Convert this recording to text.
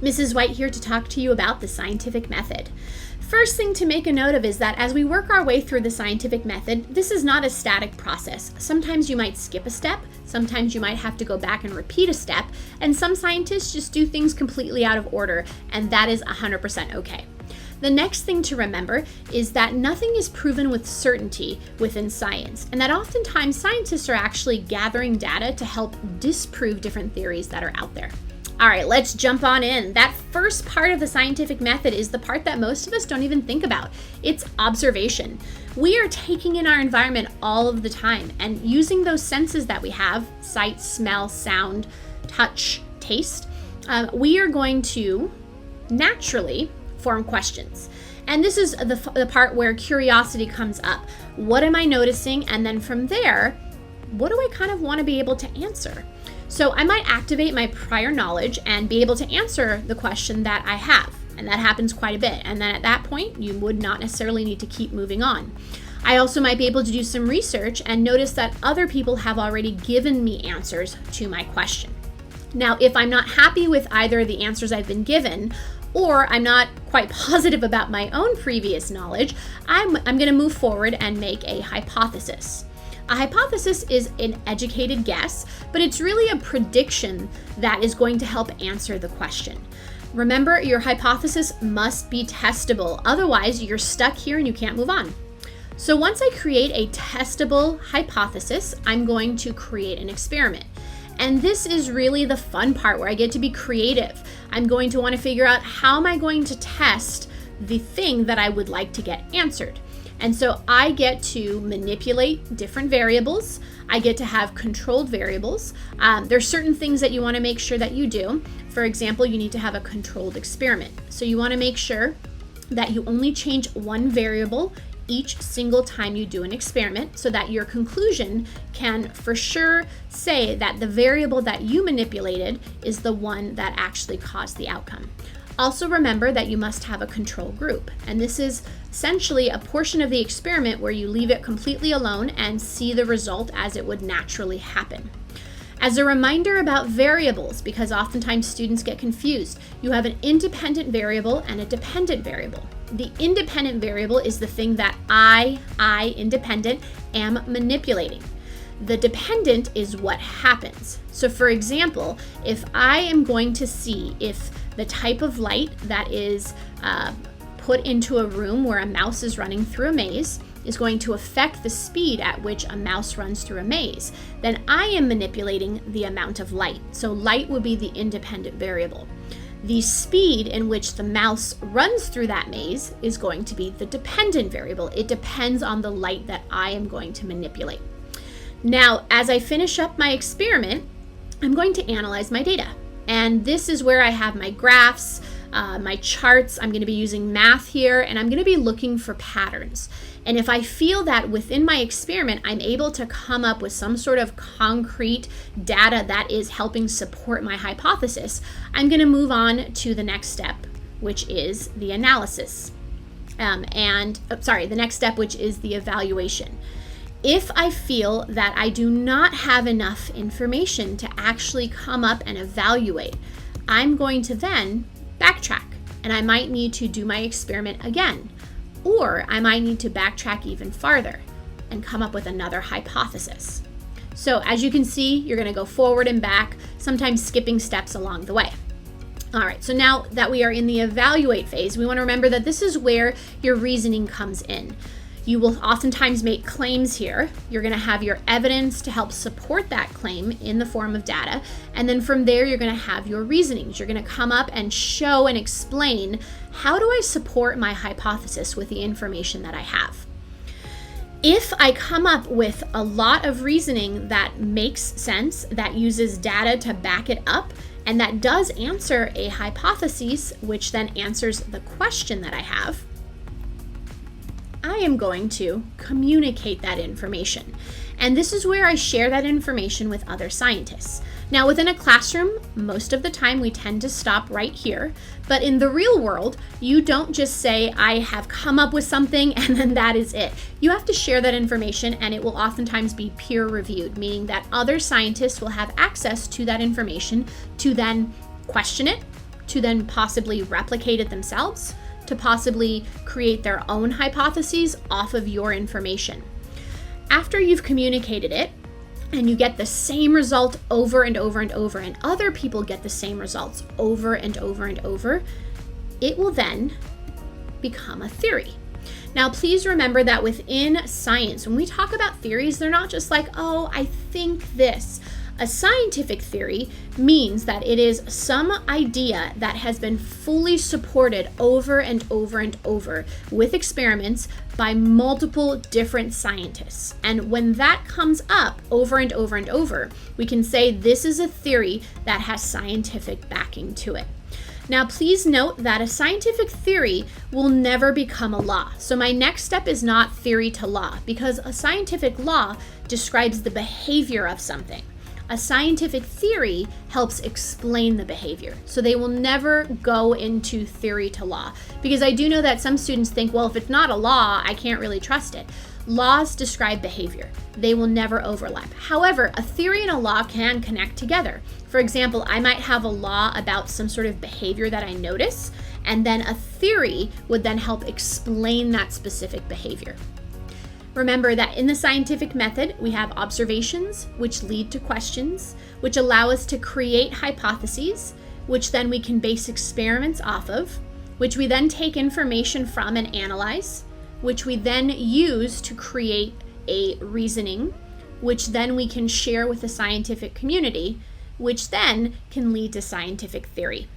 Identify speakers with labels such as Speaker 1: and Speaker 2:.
Speaker 1: Mrs. White here to talk to you about the scientific method. First thing to make a note of is that as we work our way through the scientific method, this is not a static process. Sometimes you might skip a step, sometimes you might have to go back and repeat a step, and some scientists just do things completely out of order, and that is 100% okay. The next thing to remember is that nothing is proven with certainty within science, and that oftentimes scientists are actually gathering data to help disprove different theories that are out there. All right, let's jump on in. That first part of the scientific method is the part that most of us don't even think about. It's observation. We are taking in our environment all of the time and using those senses that we have, sight, smell, sound, touch, taste, we are going to naturally form questions. And this is the part where curiosity comes up. What am I noticing? And then from there, what do I kind of want to be able to answer? So I might activate my prior knowledge and be able to answer the question that I have. And that happens quite a bit. And then at that point, you would not necessarily need to keep moving on. I also might be able to do some research and notice that other people have already given me answers to my question. Now, if I'm not happy with either the answers I've been given, or I'm not quite positive about my own previous knowledge, I'm going to move forward and make a hypothesis. A hypothesis is an educated guess, but it's really a prediction that is going to help answer the question. Remember, your hypothesis must be testable. Otherwise, you're stuck here and you can't move on. So once I create a testable hypothesis, I'm going to create an experiment. And this is really the fun part where I get to be creative. I'm going to want to figure out how am I going to test the thing that I would like to get answered. And so I get to manipulate different variables. I get to have controlled variables. There's certain things that you want to make sure that you do. For example, you need to have a controlled experiment. So you want to make sure that you only change one variable each single time you do an experiment so that your conclusion can for sure say that the variable that you manipulated is the one that actually caused the outcome. Also remember that you must have a control group, and this is essentially a portion of the experiment where you leave it completely alone and see the result as it would naturally happen. As a reminder about variables, because oftentimes students get confused, you have an independent variable and a dependent variable. The independent variable is the thing that I, independent, am manipulating. The dependent is what happens. So for example, if I am going to see if the type of light that is put into a room where a mouse is running through a maze is going to affect the speed at which a mouse runs through a maze, then I am manipulating the amount of light. So light would be the independent variable. The speed in which the mouse runs through that maze is going to be the dependent variable. It depends on the light that I am going to manipulate. Now, as I finish up my experiment, I'm going to analyze my data. And this is where I have my graphs, my charts. I'm going to be using math here, and I'm going to be looking for patterns. And if I feel that within my experiment, I'm able to come up with some sort of concrete data that is helping support my hypothesis, I'm going to move on to the next step, which is the analysis. The next step, which is the evaluation. If I feel that I do not have enough information to actually come up and evaluate, I'm going to then backtrack, and I might need to do my experiment again, or I might need to backtrack even farther and come up with another hypothesis. So as you can see, you're going to go forward and back, sometimes skipping steps along the way. All right, so now that we are in the evaluate phase, we want to remember that this is where your reasoning comes in. You will oftentimes make claims here. You're going to have your evidence to help support that claim in the form of data. And then from there, you're going to have your reasonings. You're going to come up and show and explain, how do I support my hypothesis with the information that I have? If I come up with a lot of reasoning that makes sense, that uses data to back it up, and that does answer a hypothesis, which then answers the question that I have, I am going to communicate that information. And this is where I share that information with other scientists. Now, within a classroom, most of the time we tend to stop right here. But in the real world, you don't just say, I have come up with something and then that is it. You have to share that information, and it will oftentimes be peer reviewed, meaning that other scientists will have access to that information to then question it, to then possibly replicate it themselves, to possibly create their own hypotheses off of your information. After you've communicated it, and you get the same result over and over and over, and other people get the same results over and over and over, it will then become a theory. Now, please remember that within science, when we talk about theories, they're not just like, oh, I think this. A scientific theory means that it is some idea that has been fully supported over and over and over with experiments by multiple different scientists. And when that comes up over and over and over, we can say this is a theory that has scientific backing to it. Now, please note that a scientific theory will never become a law. So my next step is not theory to law, because a scientific law describes the behavior of something. A scientific theory helps explain the behavior. So they will never go into theory to law, because I do know that some students think, well, if it's not a law, I can't really trust it. Laws describe behavior. They will never overlap. However, a theory and a law can connect together. For example, I might have a law about some sort of behavior that I notice, and then a theory would then help explain that specific behavior. Remember that in the scientific method, we have observations, which lead to questions, which allow us to create hypotheses, which then we can base experiments off of, which we then take information from and analyze, which we then use to create a reasoning, which then we can share with the scientific community, which then can lead to scientific theory.